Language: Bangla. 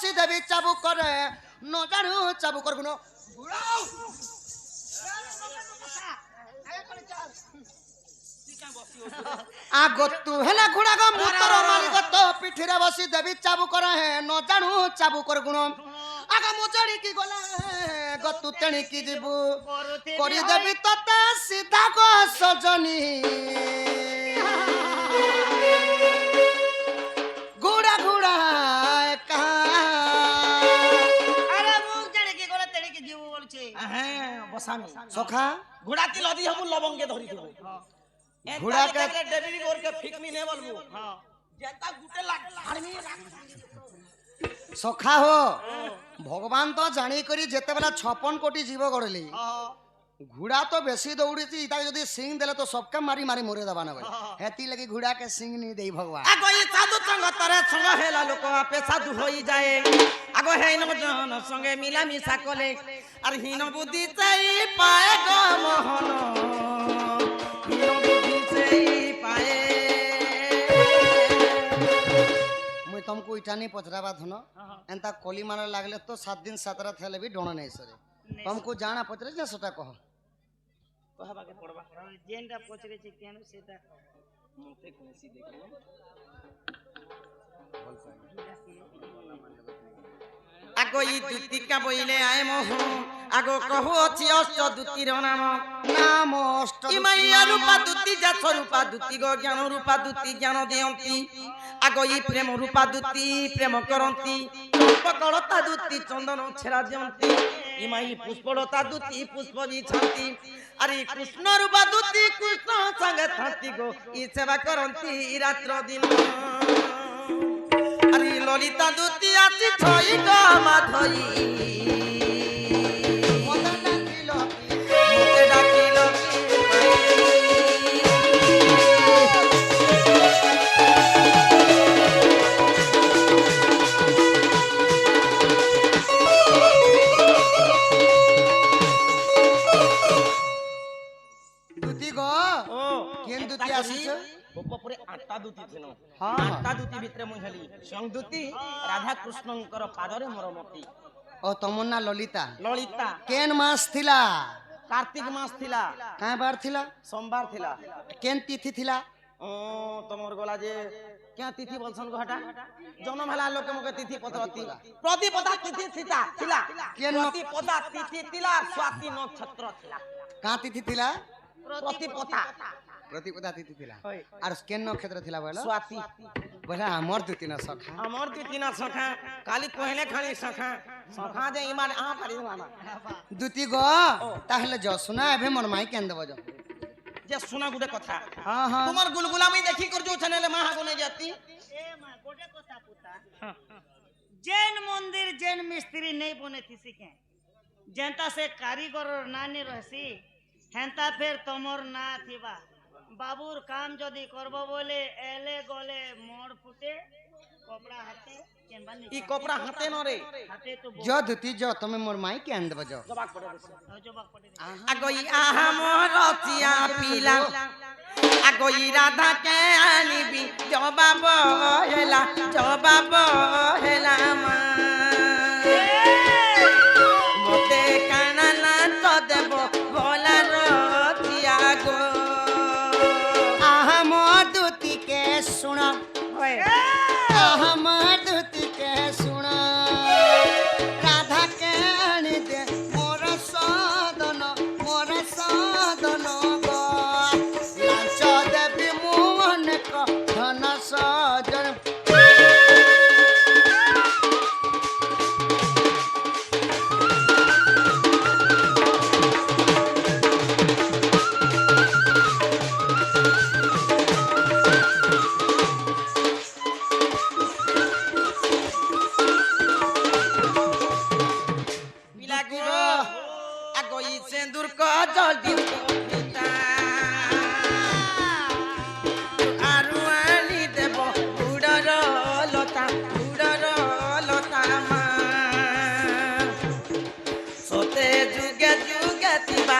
বসি দেবী চাবু করে ন জানু চাবু করবো না আগতু হেলা ঘোড়া গো মুতর মালিক পিঠিরে বসি দেবী চাবু করে ন জানু চাবু করগুণ আগ মু জানিকি গলা গতু তেণিকি ଯିବୁ କରିଦେବି ତତେ ସିଧା ଗ ସଜনী ঘোড়া ঘোড়া আরে মুখ জানিকি গলা তেণিকি ଯିବୁ বলছে হ্যাঁ বসামি সখা ঘোড়া কি লদি হবু লবঙ্গে ধরি দেবো ঘোড়া কে ডেবিলি করকে ফিকমি নে বলবো হ্যাঁ যেটা গুটে লাগ ছাড়মি সখা হো ভগবান তো জানি করি যেতেবেলা 56 কোটি জীব গড়লি ঘোড়া তো বেশি দৌড়িছি তাকে যদি সিং দেলে তো সবকে মারি মারি মরে দেবা না ভাই হেতি লাগি ঘোড়া কে সিং নি দেই ভগবান আগো এই সাধু সঙ্গ তরে সঙ্গ হেলা লোক আপে সাধু হই যায় আগো হেই নজন সঙ্গে মিলা মিশা কলে আর হীন বুদ্ধি চাই পায় গো মোহন হীন বুদ্ধি চাই পায় মুই तुमको इटा नहीं पचराबा धन एंता कोली मार लागले तो 7 दिन 7 रात हेले भी डोण नहीं सरे तुमको जाना पचरे जा सटा कह कहबाके पड़बा जेनटा पचरेছে কেন সেটা मुते कोसी देखे আগো ই দুতিকা বইলে আয় মোহ আগো কহু অছি অষ্ট দুতির নাম नाम अष्ट ইমাইয়া রূপা দুতি যা স্বরূপা দুতি গো জ্ঞান রূপা দুতি জ্ঞান দিয়ন্তি আগো ই প্রেম রূপা দুতি প্রেম করন্তি চম্পকলতা দুতি চন্দন ছেড়া দিয়ন্তি ইমাই পুষ্পলতা দুতি পুষ্প বিছান্তি আরে কৃষ্ণ রূপা দুতি কৃষ্ণ সঙ্গে থান্তি গো ই সেবা করন্তি রাত্র দিন আরে ললিতা দুতি আছি ছই গো মাধই মতে ডাকিল दुती गो ও केन दुती आसीछ উপরে 8টা দুতি ছিল हाँ 8টা দুতি ভিতরে মুই হেলি সং দুতি রাধা কৃষ্ণଙ୍କର পাদরে মোর মতি ओ तमन्ना ललिता ললিতা केन मास थिला কার্তিক মাস থিলা काहे बार थिला সোমবার থিলা केन तिथि थिला ও তোমার গলা যে क्या तिथि बोलसन गोटा जन्म हला लोक मके तिथि पत्रति प्रतिपदा तिथि थिता थिला केन प्रतिपदा तिथि थिला स्वाति नक्षत्र थिला का तिथि थिला प्रतिपदा प्रतिपदा तिथि थिला होय और केन नक्षत्र थिला बोला स्वाति बोला हमर दुती न सखा अमर तिथि न सखा काली कहले खाली सखा सखा जे इमान आ पारी मामा दुती गो ताहले जो सुना एबे मन माई केन देबो जो जे सुना गुडे कथा हां हां তোমার গুলগুলামি দেখি কর जो चैनल महा गुने जाती এ মা গোটে কথা পুতা জেন মন্দির জেন মিস্ত্রি নেই বনেথিসি কে যেনতা সে কারিগর নানি রহসি হেনতা ফের তোমর না থিবা বাবুর কাম যদি করব বলে এলে গলে মোড় ফুটে কপড়া হাতে কেনবানি ई कपड़ा हाथे न रे হাতে তো जो दुती जो तमे मोर माई केन देबो जो जवाब पड़े জবাব পড়ে আগই আহা মরচিয়া পিলা আগই রাধা কে আনিবি জবাব হেলা মা মতে কানালা তো দেব ভোলা রচিয়া গো हमर दुती के सुना होय हमर दुती के सुना राधा के आनी दे मोर सदन गो लांच देवी मोहन को धन सजन পিলা গো আগই সেন্দুর ক জলদি পিতা আরু আনি দেব উড়র লতা মা সতে যুগে যুগে তিবা